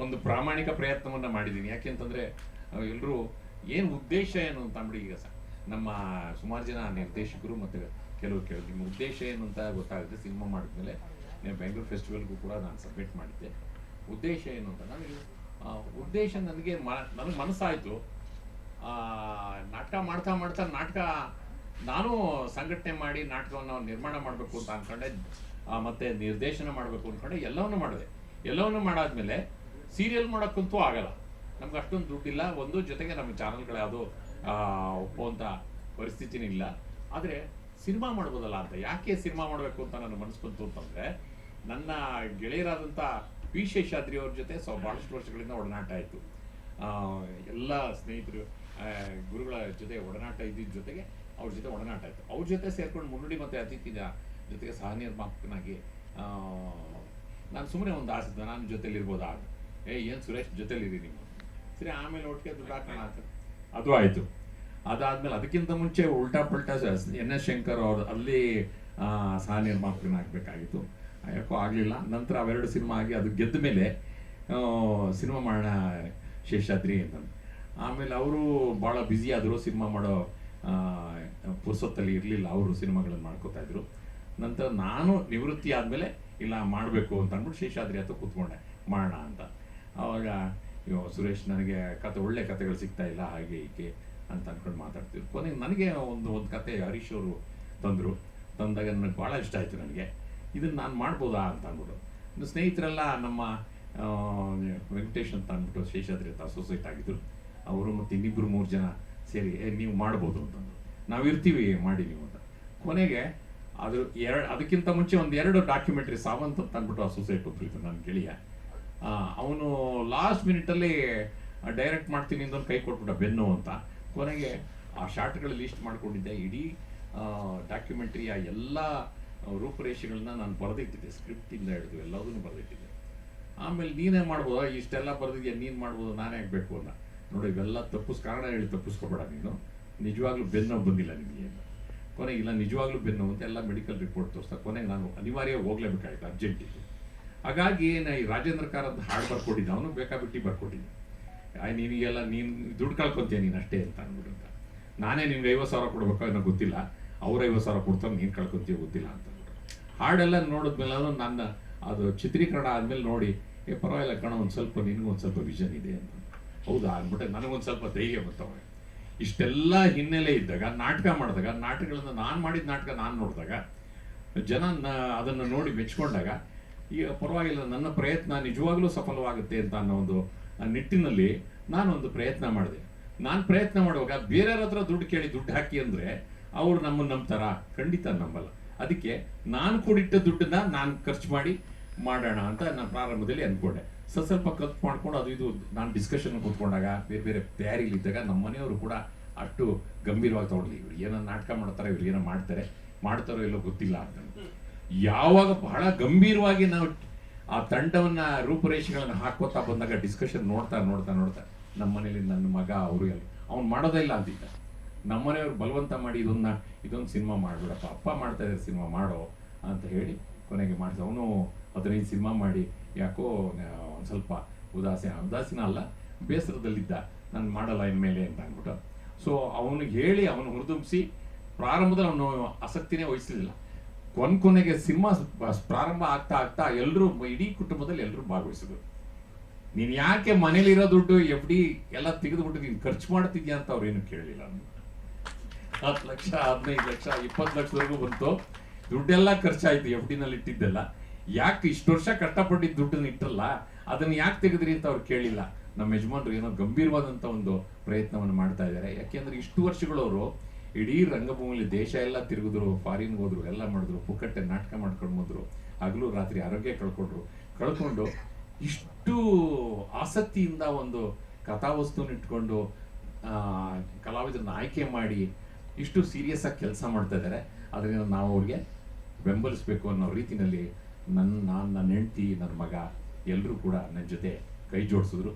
ಒಂದು ಪ್ರಾಮಾಣಿಕ ಪ್ರಯತ್ನವನ್ನು ಮಾಡಿದ್ದೀನಿ. ಯಾಕೆಂತಂದರೆ ಎಲ್ಲರೂ ಏನು ಉದ್ದೇಶ ಏನು ಅಂತ ಅಂದ್ಬಿಡಿ. ಈಗ ನಮ್ಮ ಸುಮಾರು ಜನ ನಿರ್ದೇಶಕರು ಮತ್ತು ಕೆಲವು ನಿಮ್ಮ ಉದ್ದೇಶ ಏನು ಅಂತ ಗೊತ್ತಾಗುತ್ತೆ. ಸಿನಿಮಾ ಮಾಡಿದ್ಮೇಲೆ ನೀವು ಬೆಂಗಳೂರು ಫೆಸ್ಟಿವಲ್ಗೂ ಕೂಡ ನಾನು ಸಬ್ಮಿಟ್ ಮಾಡಿದ್ದೆ. ಉದ್ದೇಶ ಏನು ಅಂತ ನನಗೆ ಉದ್ದೇಶ ನನಗೆ ಮನಸ್ಸಾಯಿತು. ನಾಟಕ ಮಾಡ್ತಾ ಮಾಡ್ತಾ ನಾಟಕ ನಾನು ಸಂಘಟನೆ ಮಾಡಿ ನಾಟಕವನ್ನು ನಿರ್ಮಾಣ ಮಾಡಬೇಕು ಅಂತ ಅಂದ್ಕೊಂಡೆ, ಮತ್ತು ನಿರ್ದೇಶನ ಮಾಡಬೇಕು ಅಂದ್ಕೊಂಡೆ. ಎಲ್ಲವನ್ನೂ ಮಾಡಿದೆ. ಎಲ್ಲವನ್ನೂ ಮಾಡಾದ್ಮೇಲೆ ಸೀರಿಯಲ್ ಮಾಡೋಕ್ಕಂತೂ ಆಗಲ್ಲ, ನಮ್ಗೆ ಅಷ್ಟೊಂದು ದುಡ್ಡಿಲ್ಲ. ಒಂದು ಜೊತೆಗೆ ನಮ್ಮ ಚಾನಲ್ಗಳು ಯಾವುದೋ ಒಪ್ಪುವಂಥ ಪರಿಸ್ಥಿತಿನೂ ಇಲ್ಲ. ಆದರೆ ಸಿನಿಮಾ ಮಾಡ್ಬೋದಲ್ಲ ಅಂತ. ಯಾಕೆ ಸಿನಿಮಾ ಮಾಡಬೇಕು ಅಂತ ನನ್ನ ಮನಸ್ಸು ಬಂತು ಅಂತಂದರೆ, ನನ್ನ ಗೆಳೆಯರಾದಂಥ ಪಿ ಶೇಷಾದ್ರಿ ಅವ್ರ ಜೊತೆ ಭಾಳಷ್ಟು ವರ್ಷಗಳಿಂದ ಒಡನಾಟ ಆಯಿತು. ಎಲ್ಲ ಸ್ನೇಹಿತರು ಗುರುಗಳ ಜೊತೆ ಒಡನಾಟ ಇದ್ದಿದ್ದ ಜೊತೆಗೆ ಅವ್ರ ಜೊತೆ ಒಡನಾಟ ಆಯಿತು. ಅವ್ರ ಜೊತೆ ಸೇರ್ಕೊಂಡು ಮುನ್ನುಡಿ ಮತ್ತು ಅತಿಥಿಯ ಜೊತೆಗೆ ಸಹ ನಿರ್ಮಾಪಕನಾಗಿ ನಾನು ಸುಮ್ಮನೆ ಒಂದು ಆಸೆ, ನಾನು ಜೊತೆಲಿರ್ಬೋದಾ, ಏನು ಸುರೇಶ್ ಜೊತೆಲಿರಿ ನೀವು, ಸರಿ ಆಮೇಲೆ ಒಟ್ಟಿಗೆ ದುಡ್ಡು ಹಾಕೋಣ ಅಂತ. ಅದು ಆಯಿತು. ಅದಾದಮೇಲೆ ಅದಕ್ಕಿಂತ ಮುಂಚೆ ಉಲ್ಟಾ ಪಲ್ಟಾ ಎನ್ ಎಸ್ ಶಂಕರ್ ಅವರು ಅಲ್ಲಿ ಸಹ ನಿರ್ಮಾಪಕನಾಗಬೇಕಾಗಿತ್ತು. ಯಾಕೋ ಆಗಲಿಲ್ಲ. ನಂತರ ಅವೆರಡು ಸಿನಿಮಾ ಆಗಿ ಅದು ಗೆದ್ದ ಮೇಲೆ ಸಿನಿಮಾ ಮಾಡೋಣ ಶೇಷಾದ್ರಿ ಅಂತ. ಆಮೇಲೆ ಅವರು ಭಾಳ ಬ್ಯುಸಿ ಆದರು, ಸಿನಿಮಾ ಮಾಡೋ ಪುರ್ಸೊತ್ತಲ್ಲಿ ಇರಲಿಲ್ಲ. ಅವರು ಸಿನಿಮಾಗಳನ್ನು ಮಾಡ್ಕೋತಾಯಿದ್ರು. ನಂತರ ನಾನು ನಿವೃತ್ತಿ ಆದಮೇಲೆ ಇಲ್ಲ ಮಾಡಬೇಕು ಅಂತ ಅಂದ್ಬಿಟ್ಟು ಶೇಷಾದ್ರಿ ಹತ್ರ ಕೂತ್ಕೊಂಡೆ, ಮಾಡೋಣ ಅಂತ. ಆವಾಗ ಸುರೇಶ್ ನನಗೆ ಒಳ್ಳೆ ಕಥೆಗಳು ಸಿಗ್ತಾ ಇಲ್ಲ, ಹಾಗೆ ಹೀಗೆ ಅಂತ ಅಂದ್ಕೊಂಡು ಮಾತಾಡ್ತಿದ್ರು. ಕೊನೆಗೆ ನನಗೆ ಒಂದು ಕತೆ ಹರೀಶ್ ಅವರು ತಂದಾಗ ನನಗೆ ಭಾಳ ಇಷ್ಟ ಆಯಿತು. ನನಗೆ ಇದನ್ನು ನಾನು ಮಾಡ್ಬೋದಾ ಅಂತ ಅಂದ್ಬಿಟ್ಟು ಇನ್ನು ಸ್ನೇಹಿತರೆಲ್ಲ ನಮ್ಮ ವೆಂಕಟೇಶ್ ಅಂತ ಅಂದ್ಬಿಟ್ಟು ಶೇಷಾದ್ರಿ ಅಂತ ಅಸೋಸಿಯೇಟ್ ಆಗಿದ್ದರು. ಅವರು ಮತ್ತು ಇನ್ನಿಬ್ಬರು 3 ಜನ ಸೇರಿ ನೀವು ಮಾಡ್ಬೋದು ಅಂತಂದರು. ನಾವು ಇರ್ತೀವಿ ಮಾಡಿ ನೀವು ಅಂತ. ಕೊನೆಗೆ ಅದಕ್ಕಿಂತ ಮುಂಚೆ 2 ಡಾಕ್ಯುಮೆಂಟ್ರಿ ಸಾವಂತ್ ಅಂತ ಅಂದ್ಬಿಟ್ಟು ಅಸೋಸಿಯೇಟ್ ಒಬ್ಬರಿದ್ರು ನನ್ನ ಗೆಳೆಯ. ಅವನು ಲಾಸ್ಟ್ ಮಿನಿಟಲ್ಲಿ ಡೈರೆಕ್ಟ್ ಮಾಡ್ತೀನಿ ಅಂತ ಕೈ ಕೊಟ್ಬಿಟ್ಟ, ಬೆನ್ನು ಅಂತ. ಕೊನೆಗೆ ಆ ಶಾರ್ಟ್ಗಳ ಲಿಸ್ಟ್ ಮಾಡ್ಕೊಂಡಿದ್ದೆ. ಇಡೀ ಡಾಕ್ಯುಮೆಂಟ್ರಿಯ ಎಲ್ಲ ರೂಪುರೇಷೆಗಳನ್ನ ನಾನು ಬರೆದಿಟ್ಟಿದ್ದೆ, ಸ್ಕ್ರಿಪ್ಟಿಂದ ಹಿಡಿದು ಎಲ್ಲದನ್ನು ಬರೆದಿಟ್ಟಿದ್ದೆ. ಆಮೇಲೆ ನೀನೇ ಮಾಡ್ಬೋದಾ, ಇಷ್ಟೆಲ್ಲ ಬರೆದಿದ್ಯಾ, ನೀನು ಮಾಡ್ಬೋದು, ನಾನೇ ಆಗಬೇಕು ಅಂತ. ನೋಡಿ ಇವೆಲ್ಲ ಕಾರಣ ಹೇಳಿ ತಪ್ಪಿಸ್ಕೊಬೇಡ ನೀನು, ನಿಜವಾಗ್ಲೂ ಬೆನ್ನು ಬಂದಿಲ್ಲ ನಿಮಗೆ ಅಂತ. ಕೊನೆಗೆ ಇಲ್ಲ ನಿಜವಾಗ್ಲೂ ಬೆನ್ನು ಅಂತ ಎಲ್ಲ ಮೆಡಿಕಲ್ ರಿಪೋರ್ಟ್ ತೋರಿಸ್ತಾ ಕೊನೆಗೆ ನಾನು ಅನಿವಾರ್ಯ ಹೋಗ್ಲೇಬೇಕಾಯ್ತು, ಅರ್ಜೆಂಟ್ ಇತ್ತು. ಹಾಗಾಗಿ ಈ ರಾಜೇಂದ್ರ ಕಾರ್ ಅಂತ ಹಾಡು ಬರ್ಕೊಟ್ಟಿದ್ದೆ, ಅವನು ಬೇಕಾಬಿಟ್ಟು ಬರ್ಕೊಟ್ಟಿದ್ದೆ. ನಿನಗೆಲ್ಲ ನೀನು ದುಡ್ಡು ಕಳ್ಕೊತೀಯ ನೀನು ಅಷ್ಟೇ ಅಂತ ಅಂದ್ಬಿಟ್ಟು ಅಂತ. ನಾನೇ ನಿಮ್ಗೆ 50,000 ಕೊಡ್ಬೇಕು ಅನ್ನೋ ಗೊತ್ತಿಲ್ಲ, ಅವ್ರು 50,000 ಕೊಡ್ತಾರೆ, ನೀನು ಕಳ್ಕೊತೀಯ ಗೊತ್ತಿಲ್ಲ ಅಂತ ಅಂದ್ಬಿಟ್ಟು. ಹಾಡೆಲ್ಲ ನೋಡಿದ್ಮೇಲೆ ನನ್ನ ಅದು ಚಿತ್ರೀಕರಣ ಆದಮೇಲೆ ನೋಡಿ, ಪರವಾಗಿಲ್ಲ ಕಣ, ಒಂದು ಸ್ವಲ್ಪ ನಿನಗೊಂದು ಸ್ವಲ್ಪ ವಿಷನ್ ಇದೆ ಅಂತ. ಹೌದಾ ಅಂದ್ಬಿಟ್ಟೆ ನನಗೊಂದು ಸ್ವಲ್ಪ ಧೈರ್ಯ ಬರ್ತವೆ. ಇಷ್ಟೆಲ್ಲ ಹಿನ್ನೆಲೆ ಇದ್ದಾಗ ನಾಟಕ ಮಾಡಿದಾಗ, ನಾಟಕಗಳನ್ನು ನಾನು ಮಾಡಿದ ನಾಟಕ ನಾನು ನೋಡಿದಾಗ, ಜನ ಅದನ್ನು ನೋಡಿ ಮೆಚ್ಕೊಂಡಾಗ, ಈಗ ಪರವಾಗಿಲ್ಲ ನನ್ನ ಪ್ರಯತ್ನ ನಿಜವಾಗ್ಲೂ ಸಫಲವಾಗುತ್ತೆ ಅಂತ ಅನ್ನೋ ಒಂದು ನಿಟ್ಟಿನಲ್ಲಿ ನಾನೊಂದು ಪ್ರಯತ್ನ ಮಾಡಿದೆ. ನಾನು ಪ್ರಯತ್ನ ಮಾಡುವಾಗ ಬೇರೆಯವ್ರ ಹತ್ರ ದುಡ್ಡು ಕೇಳಿ ದುಡ್ಡು ಹಾಕಿ ಅಂದರೆ ಅವ್ರು ನಮ್ಮನ್ನು ನಂಬ್ತಾರ? ಖಂಡಿತ ನಂಬಲ್ಲ. ಅದಕ್ಕೆ ನಾನು ಕೂಡಿಟ್ಟ ದುಡ್ಡನ್ನ ನಾನು ಖರ್ಚು ಮಾಡಿ ಮಾಡೋಣ ಅಂತ ನಾನು ಪ್ರಾರಂಭದಲ್ಲಿ ಅಂದ್ಕೊಂಡೆ. ಸ್ವಲ್ಪ ಖರ್ಚು ಮಾಡ್ಕೊಂಡು ಅದು ಇದು ನಾನು ಡಿಸ್ಕಷನ್ ಕೂತ್ಕೊಂಡಾಗ, ಬೇರೆ ತಯಾರಿಲಿದ್ದಾಗ ನಮ್ಮ ಮನೆಯವರು ಕೂಡ ಅಷ್ಟು ಗಂಭೀರವಾಗಿ ತಗೊಳ್ಳಿ, ಇವ್ರು ಏನೋ ನಾಟಕ ಮಾಡ್ತಾರೆ, ಇವ್ರು ಏನೋ ಮಾಡ್ತಾರೋ ಎಲ್ಲೋ ಗೊತ್ತಿಲ್ಲ ಅಂತ. ಯಾವಾಗ ಬಹಳ ಗಂಭೀರವಾಗಿ ನಾವು ಆ ತಂಡವನ್ನ ರೂಪುರೇಷೆಗಳನ್ನು ಹಾಕೋತಾ ಬಂದಾಗ, ಡಿಸ್ಕಷನ್ ನೋಡ್ತಾ ನಮ್ಮ ಮನೇಲಿ ನನ್ನ ಮಗ ಅವರು ಅವ್ನು ಮಾಡೋದೇ ಇಲ್ಲ ಅಂತಿದ್ದ. ನಮ್ಮನೆಯವ್ರು ಬಲವಂತ ಮಾಡಿ ಇದೊಂದು ಸಿನಿಮಾ ಮಾಡ್ಬಿಡಪ್ಪ, ಅಪ್ಪ ಮಾಡ್ತಾ ಇದ್ದಾರೆ, ಸಿನಿಮಾ ಮಾಡೋ ಅಂತ ಹೇಳಿ ಕೊನೆಗೆ ಮಾಡಿದ. ಅವನು 15 ಸಿನಿಮಾ ಮಾಡಿ ಯಾಕೋ ಒಂದು ಸ್ವಲ್ಪ ಉದಾಸೀನ ಅಲ್ಲ, ಬೇಸರದಲ್ಲಿದ್ದ, ನಾನು ಮಾಡಲ್ಲ ಇನ್ಮೇಲೆ ಅಂತ ಅಂದ್ಬಿಟ್ಟು. ಸೊ ಅವನಿಗೆ ಹೇಳಿ ಅವನು ಹುರಿದುಂಬಿಸಿ, ಪ್ರಾರಂಭದಲ್ಲಿ ಅವನು ಆಸಕ್ತಿನೇ ವಹಿಸಲಿಲ್ಲ. ಕೊನೆಗೆ ಸಿನಿಮಾ ಪ್ರಾರಂಭ ಆಗ್ತಾ ಎಲ್ಲರೂ, ಇಡೀ ಕುಟುಂಬದಲ್ಲಿ ಎಲ್ಲರೂ ಭಾಗವಹಿಸಿದ್ರು. ನೀನು ಯಾಕೆ ಮನೇಲಿರೋ ದುಡ್ಡು FD ಎಲ್ಲ ತೆಗೆದುಬಿಟ್ಟು ನೀನು ಖರ್ಚು ಮಾಡ್ತಿದ್ಯಾ ಅಂತ ಅವ್ರೇನು ಕೇಳಲಿಲ್ಲ. 10 ಲಕ್ಷ 15 ಲಕ್ಷ 20 ಲಕ್ಷದವರೆಗೂ ಬಂತು, ದುಡ್ಡೆಲ್ಲ ಖರ್ಚಾಯ್ತು. FDನಲ್ಲಿ ಇಟ್ಟಿದ್ದೆಲ್ಲ ಯಾಕೆ ಇಷ್ಟು ವರ್ಷ ಕಷ್ಟಪಟ್ಟಿದ್ದ ದುಡ್ಡನ್ನ ಇಟ್ಟಲ್ಲ, ಅದನ್ನು ಯಾಕೆ ತೆಗೆದ್ರಿ ಅಂತ ಅವ್ರು ಕೇಳಿಲ್ಲ. ನಮ್ಮ ಯಜಮಾನ್ರು ಏನೋ ಗಂಭೀರವಾದಂಥ ಒಂದು ಪ್ರಯತ್ನವನ್ನು ಮಾಡ್ತಾ ಇದ್ದಾರೆ. ಯಾಕೆಂದ್ರೆ ಇಷ್ಟು ವರ್ಷಗಳವರು ಇಡೀ ರಂಗಭೂಮಿಲಿ ದೇಶ ಎಲ್ಲ ತಿರುಗಿದ್ರು, ಫಾರಿನ್ಗೆ ಹೋದ್ರು, ಎಲ್ಲ ಮಾಡಿದ್ರು, ಪುಕ್ಕಟ್ಟೆ ನಾಟಕ ಮಾಡ್ಕೊಂಡು ಹೋದ್ರು, ಹಗಲು ರಾತ್ರಿ ಆರೋಗ್ಯ ಕಳ್ಕೊಂಡು ಇಷ್ಟು ಆಸಕ್ತಿಯಿಂದ ಒಂದು ಕಥಾವಸ್ತುನ ಇಟ್ಕೊಂಡು ಕಲಾವಿದರನ್ನ ಆಯ್ಕೆ ಮಾಡಿ ಇಷ್ಟು ಸೀರಿಯಸ್ ಆಗಿ ಕೆಲಸ ಮಾಡ್ತಾ ಇದ್ದಾರೆ. ಅದರಿಂದ ನಾವು ಅವ್ರಿಗೆ ಬೆಂಬಲಿಸಬೇಕು ಅನ್ನೋ ರೀತಿಯಲ್ಲಿ ನನ್ನ ಹೆಂಡತಿ, ನನ್ನ ಮಗ ಎಲ್ಲರೂ ಕೂಡ ನನ್ನ ಜೊತೆ ಕೈ ಜೋಡಿಸಿದ್ರು.